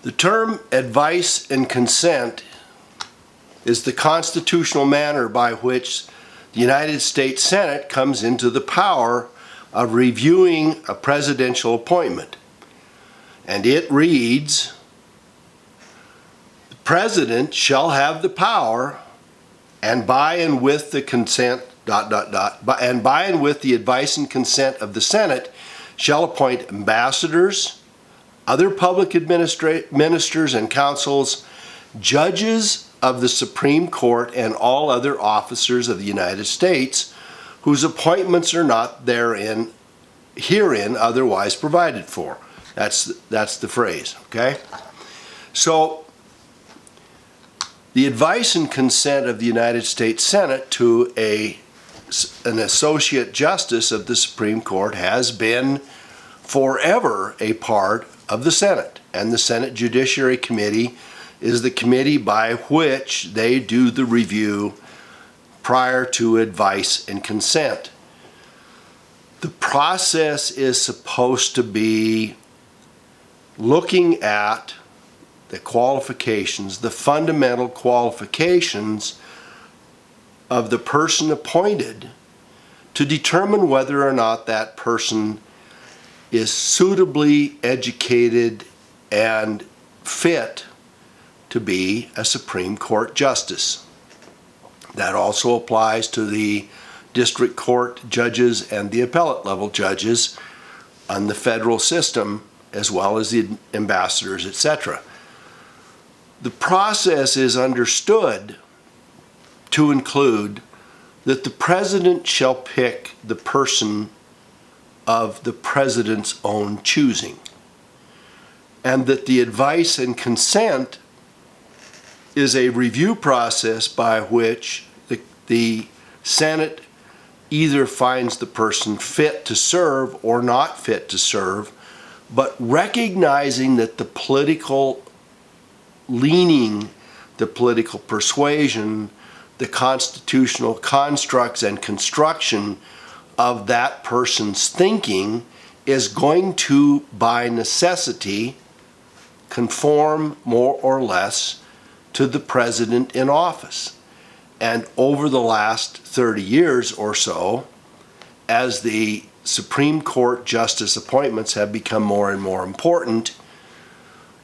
The term advice and consent is the constitutional manner by which the United States Senate comes into the power of reviewing a presidential appointment. And it reads, the President shall have the power and by and with the consent, and by and with the advice and consent of the Senate shall appoint ambassadors, other public ministers and councils, judges of the Supreme Court, and all other officers of the United States whose appointments are not herein otherwise provided for. That's the phrase, okay? So, the advice and consent of the United States Senate to an associate justice of the Supreme Court has been forever a part of the Senate. And the Senate Judiciary Committee is the committee by which they do the review prior to advice and consent. The process is supposed to be looking at the qualifications, the fundamental qualifications of the person appointed to determine whether or not that person is suitably educated and fit to be a Supreme Court justice. That also applies to the district court judges and the appellate level judges on the federal system, as well as the ambassadors, etc. The process is understood to include that the president shall pick the person of the president's own choosing, and that the advice and consent is a review process by which the Senate either finds the person fit to serve or not fit to serve, but recognizing that the political leaning, the political persuasion, the constitutional constructs and construction of that person's thinking is going to, by necessity, conform more or less to the president in office. And over the last 30 years or so, as the Supreme Court justice appointments have become more and more important,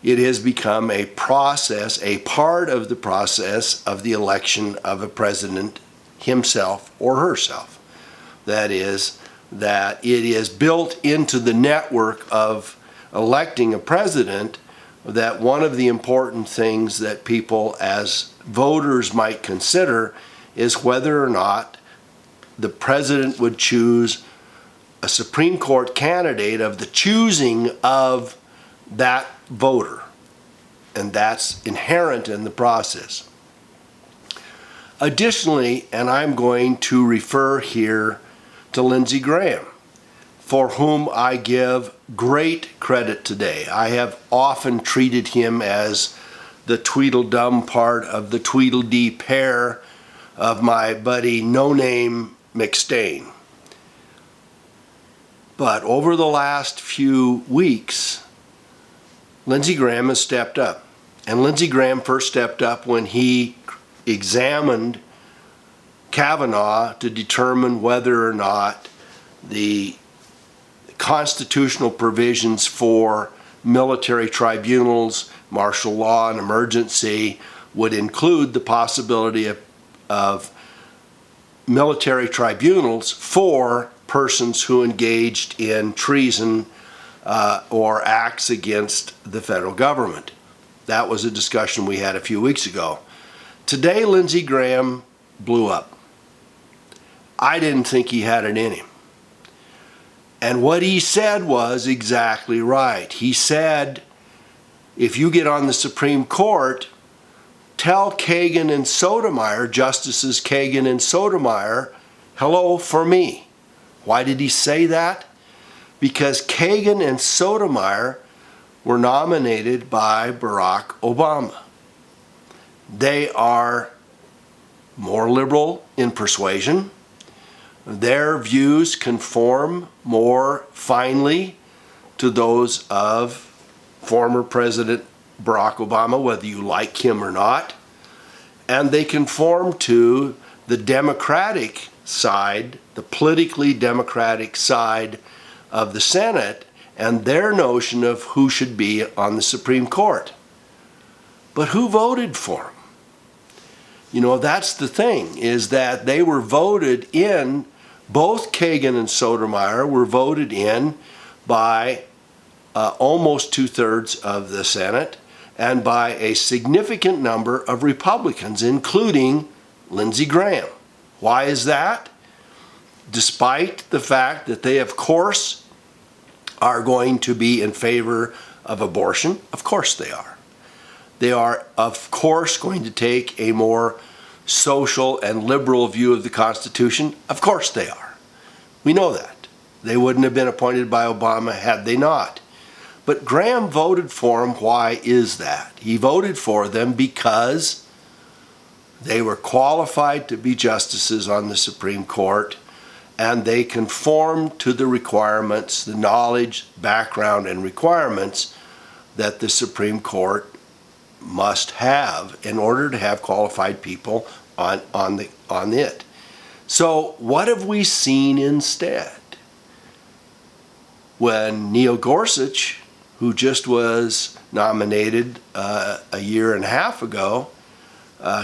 it has become a process, a part of the process of the election of a president himself or herself. That is, that it is built into the network of electing a president that one of the important things that people as voters might consider is whether or not the president would choose a Supreme Court candidate of the choosing of that voter. And that's inherent in the process. Additionally, and I'm going to refer here to Lindsey Graham, for whom I give great credit today. I have often treated him as the Tweedledum part of the Tweedledee pair of my buddy No Name McStain. But over the last few weeks, Lindsey Graham has stepped up. And Lindsey Graham first stepped up when he examined Kavanaugh to determine whether or not the constitutional provisions for military tribunals, martial law, and emergency would include the possibility of military tribunals for persons who engaged in treason or acts against the federal government. That was a discussion we had a few weeks ago. Today, Lindsey Graham blew up. I didn't think he had it in him. And what he said was exactly right. He said, if you get on the Supreme Court, tell Kagan and Sotomayor, Justices Kagan and Sotomayor, hello for me. Why did he say that? Because Kagan and Sotomayor were nominated by Barack Obama. They are more liberal in persuasion. Their views conform more finely to those of former President Barack Obama, whether you like him or not, and they conform to the Democratic side, the politically Democratic side of the Senate, and their notion of who should be on the Supreme Court. But who voted for them? You know, that's the thing, is that they were voted in, both Kagan and Sotomayor were voted in by almost 2/3 of the Senate and by a significant number of Republicans, including Lindsey Graham. Why is that? Despite the fact that they, of course, are going to be in favor of abortion, of course they are. They are, of course, going to take a more social and liberal view of the Constitution. Of course they are. We know that. They wouldn't have been appointed by Obama had they not. But Graham voted for them. Why is that? He voted for them because they were qualified to be justices on the Supreme Court, and they conformed to the requirements, the knowledge, background, and requirements that the Supreme Court must have in order to have qualified people on it. So what have we seen instead? When Neil Gorsuch, who just was nominated a year and a half ago,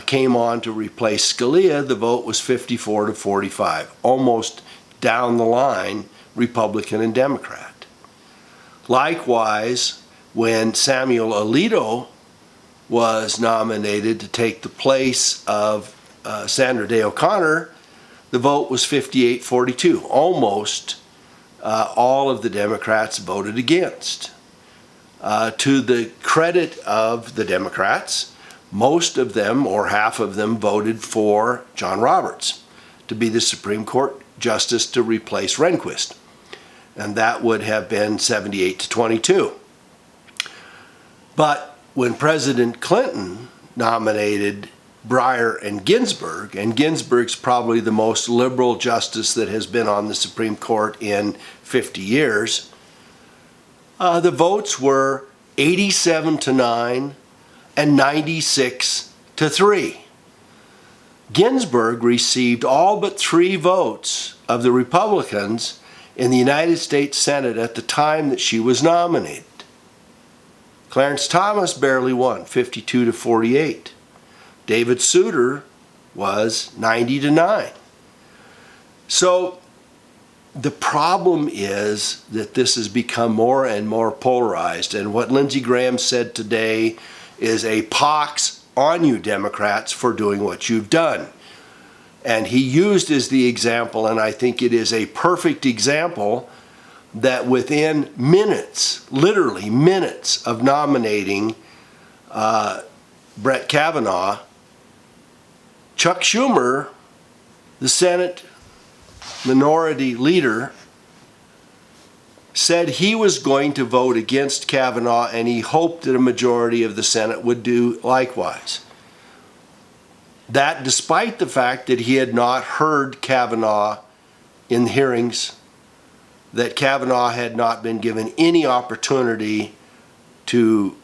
came on to replace Scalia, the vote was 54-45, almost down the line, Republican and Democrat. Likewise, when Samuel Alito was nominated to take the place of Sandra Day O'Connor, the vote was 58-42. Almost all of the Democrats voted against. To the credit of the Democrats, most of them, or half of them, voted for John Roberts to be the Supreme Court Justice to replace Rehnquist. And that would have been 78-22. But when President Clinton nominated Breyer and Ginsburg's probably the most liberal justice that has been on the Supreme Court in 50 years, the votes were 87-9 and 96-3. Ginsburg received all but 3 votes of the Republicans in the United States Senate at the time that she was nominated. Clarence Thomas barely won, 52-48. David Souter was 90-9. So the problem is that this has become more and more polarized, and what Lindsey Graham said today is a pox on you Democrats for doing what you've done. And he used as the example, and I think it is a perfect example, that within minutes, literally minutes of nominating Brett Kavanaugh, Chuck Schumer, the Senate minority leader, said he was going to vote against Kavanaugh, and he hoped that a majority of the Senate would do likewise. That despite the fact that he had not heard Kavanaugh in hearings, that Kavanaugh had not been given any opportunity to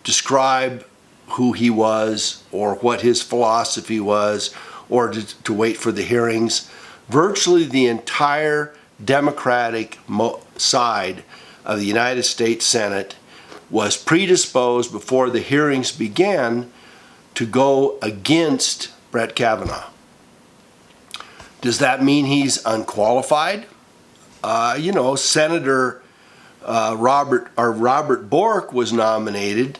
describe who he was or what his philosophy was, or to wait for the hearings. Virtually the entire Democratic side of the United States Senate was predisposed before the hearings began to go against Brett Kavanaugh. Does that mean he's unqualified? Senator Robert Bork was nominated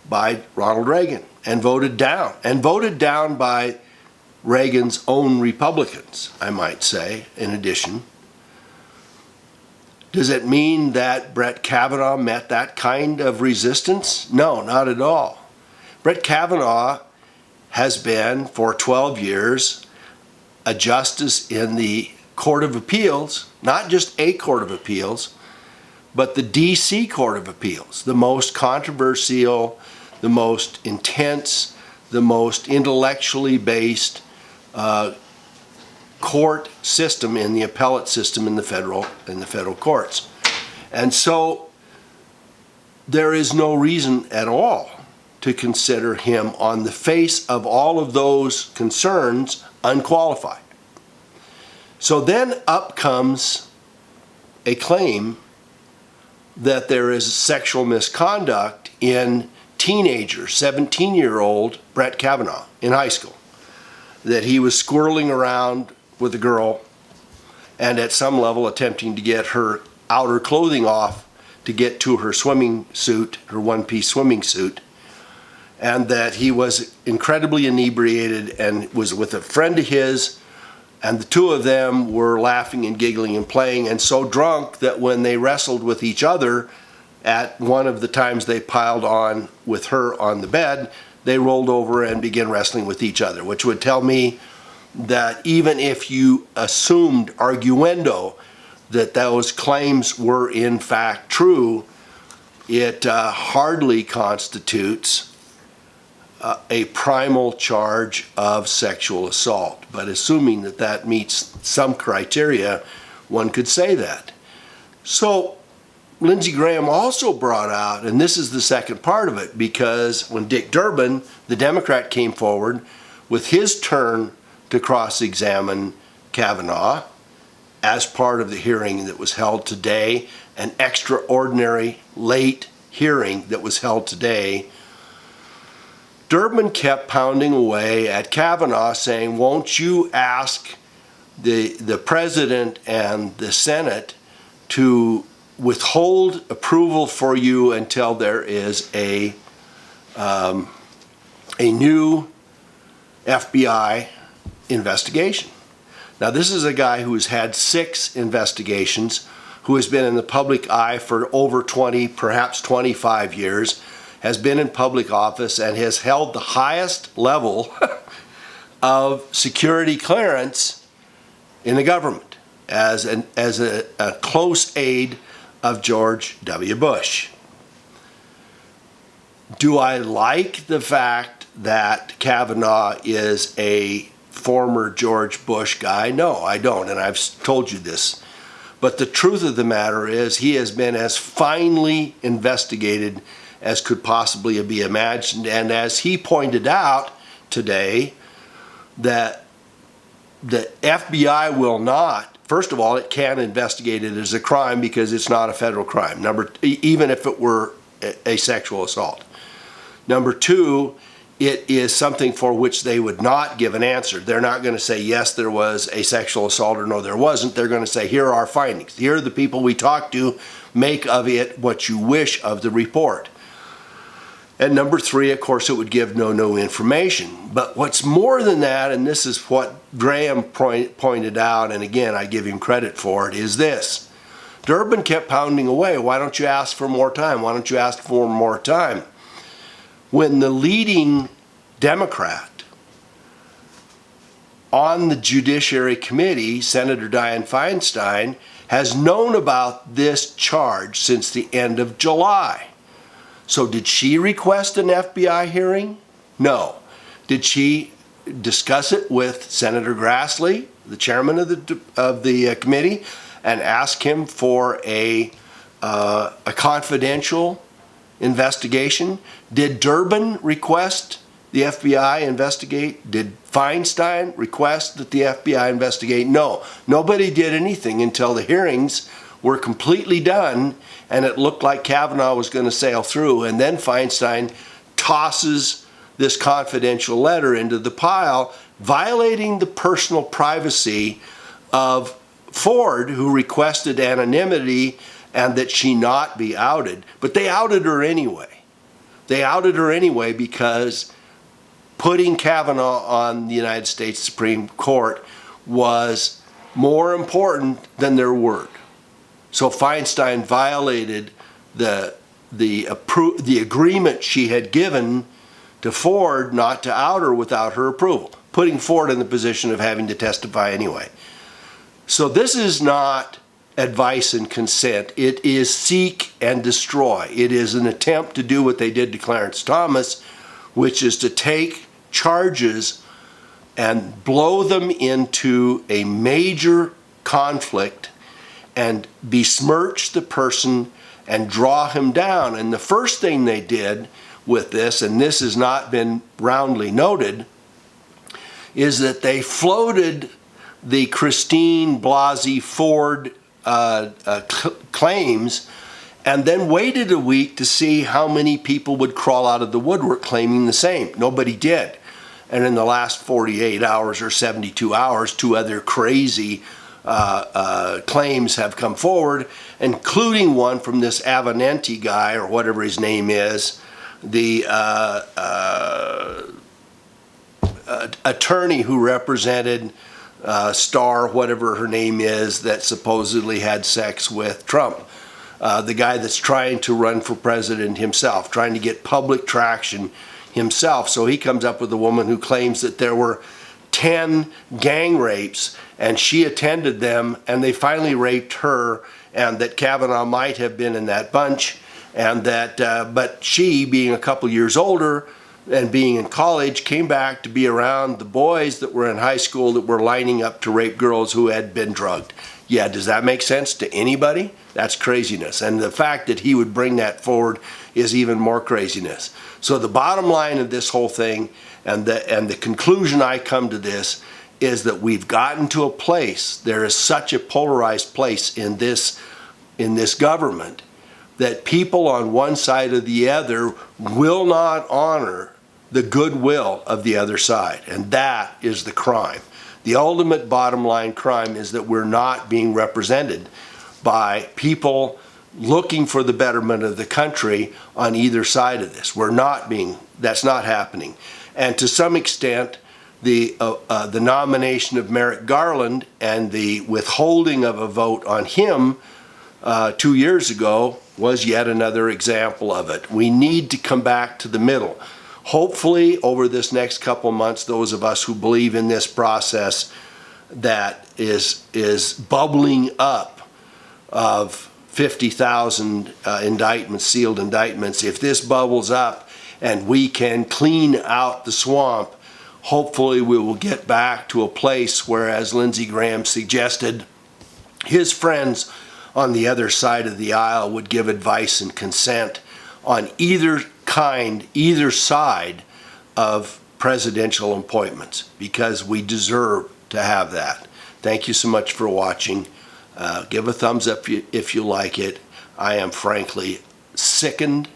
by Ronald Reagan and voted down by Reagan's own Republicans, I might say, in addition. Does it mean that Brett Kavanaugh met that kind of resistance? No, not at all. Brett Kavanaugh has been, for 12 years, a justice in the Court of Appeals, not just a Court of Appeals, but the D.C. Court of Appeals, the most controversial, the most intense, the most intellectually based court system in the appellate system in the federal courts. And so there is no reason at all to consider him, on the face of all of those concerns, unqualified. So then up comes a claim that there is sexual misconduct in teenager, 17-year-old Brett Kavanaugh in high school, that he was squirreling around with a girl and at some level attempting to get her outer clothing off to get to her swimming suit, her one-piece swimming suit, and that he was incredibly inebriated and was with a friend of his, and the two of them were laughing and giggling and playing, and so drunk that when they wrestled with each other at one of the times they piled on with her on the bed, they rolled over and began wrestling with each other, which would tell me that even if you assumed arguendo that those claims were in fact true, it hardly constitutes a primal charge of sexual assault. But assuming that that meets some criteria, one could say that. So Lindsey Graham also brought out, and this is the second part of it, because when Dick Durbin, the Democrat, came forward with his turn to cross-examine Kavanaugh as part of the hearing that was held today, an extraordinary late hearing that was held today, Durbin kept pounding away at Kavanaugh saying, won't you ask the president and the Senate to withhold approval for you until there is a new FBI investigation. Now, this is a guy who has had 6 investigations, who has been in the public eye for over 20, perhaps 25 years, has been in public office and has held the highest level of security clearance in the government as a close aide of George W. Bush. Do I like the fact that Kavanaugh is a former George Bush guy? No, I don't, and I've told you this. But the truth of the matter is he has been as finely investigated as could possibly be imagined. And as he pointed out today, that the FBI will not, first of all, it can't investigate it as a crime because it's not a federal crime, even if it were a sexual assault. Number 2, it is something for which they would not give an answer. They're not going to say, yes, there was a sexual assault, or no, there wasn't. They're going to say, here are our findings. Here are the people we talked to. Make of it what you wish of the report. And number 3, of course, it would give no information. But what's more than that, and this is what Graham pointed out, and again, I give him credit for it, is this. Durbin kept pounding away. Why don't you ask for more time? Why don't you ask for more time? When the leading Democrat on the Judiciary Committee, Senator Dianne Feinstein, has known about this charge since the end of July. So did she request an FBI hearing? No. Did she discuss it with Senator Grassley, the chairman of the committee, and ask him for a confidential investigation? Did Durbin request the FBI investigate? Did Feinstein request that the FBI investigate? No. Nobody did anything until the hearings were completely done and it looked like Kavanaugh was going to sail through, and then Feinstein tosses this confidential letter into the pile, violating the personal privacy of Ford, who requested anonymity and that she not be outed. But they outed her anyway. They outed her anyway because putting Kavanaugh on the United States Supreme Court was more important than their word. So Feinstein violated the agreement she had given to Ford not to out her without her approval, putting Ford in the position of having to testify anyway. So this is not advice and consent. It is seek and destroy. It is an attempt to do what they did to Clarence Thomas, which is to take charges and blow them into a major conflict and besmirch the person and draw him down. And the first thing they did with this, and this has not been roundly noted, is that they floated the Christine Blasey Ford claims and then waited a week to see how many people would crawl out of the woodwork claiming the same. Nobody did. And in the last 48 hours or 72 hours, 2 other crazy claims have come forward, including one from this Avenatti guy, or whatever his name is, the attorney who represented Starr, whatever her name is, that supposedly had sex with Trump. The guy that's trying to run for president himself, trying to get public traction himself. So he comes up with a woman who claims that there were 10 gang rapes and she attended them and they finally raped her, and that Kavanaugh might have been in that bunch, and that but she, being a couple years older and being in college, came back to be around the boys that were in high school that were lining up to rape girls who had been drugged. Yeah, does that make sense to anybody? That's craziness. And the fact that he would bring that forward is even more craziness. So the bottom line of this whole thing, and the conclusion I come to this, is that we've gotten to a place, there is such a polarized place in this government, that people on one side or the other will not honor the goodwill of the other side. And that is the crime. The ultimate bottom line crime is that we're not being represented by people looking for the betterment of the country on either side of this. That's not happening. And to some extent, the nomination of Merrick Garland and the withholding of a vote on him 2 years ago was yet another example of it. We need to come back to the middle. Hopefully, over this next couple months, those of us who believe in this process that is bubbling up of 50,000 indictments, sealed indictments, if this bubbles up and we can clean out the swamp, hopefully we will get back to a place where, as Lindsey Graham suggested, his friends on the other side of the aisle would give advice and consent on either side of presidential appointments, because we deserve to have that. Thank you so much for watching. Give a thumbs up if you like it. I am frankly sickened,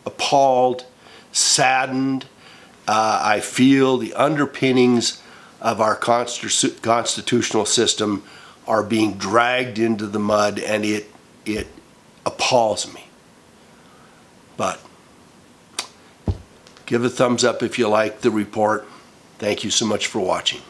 appalled, saddened. I feel the underpinnings of our constitutional system are being dragged into the mud, and it appalls me. But give a thumbs up if you like the report. Thank you so much for watching.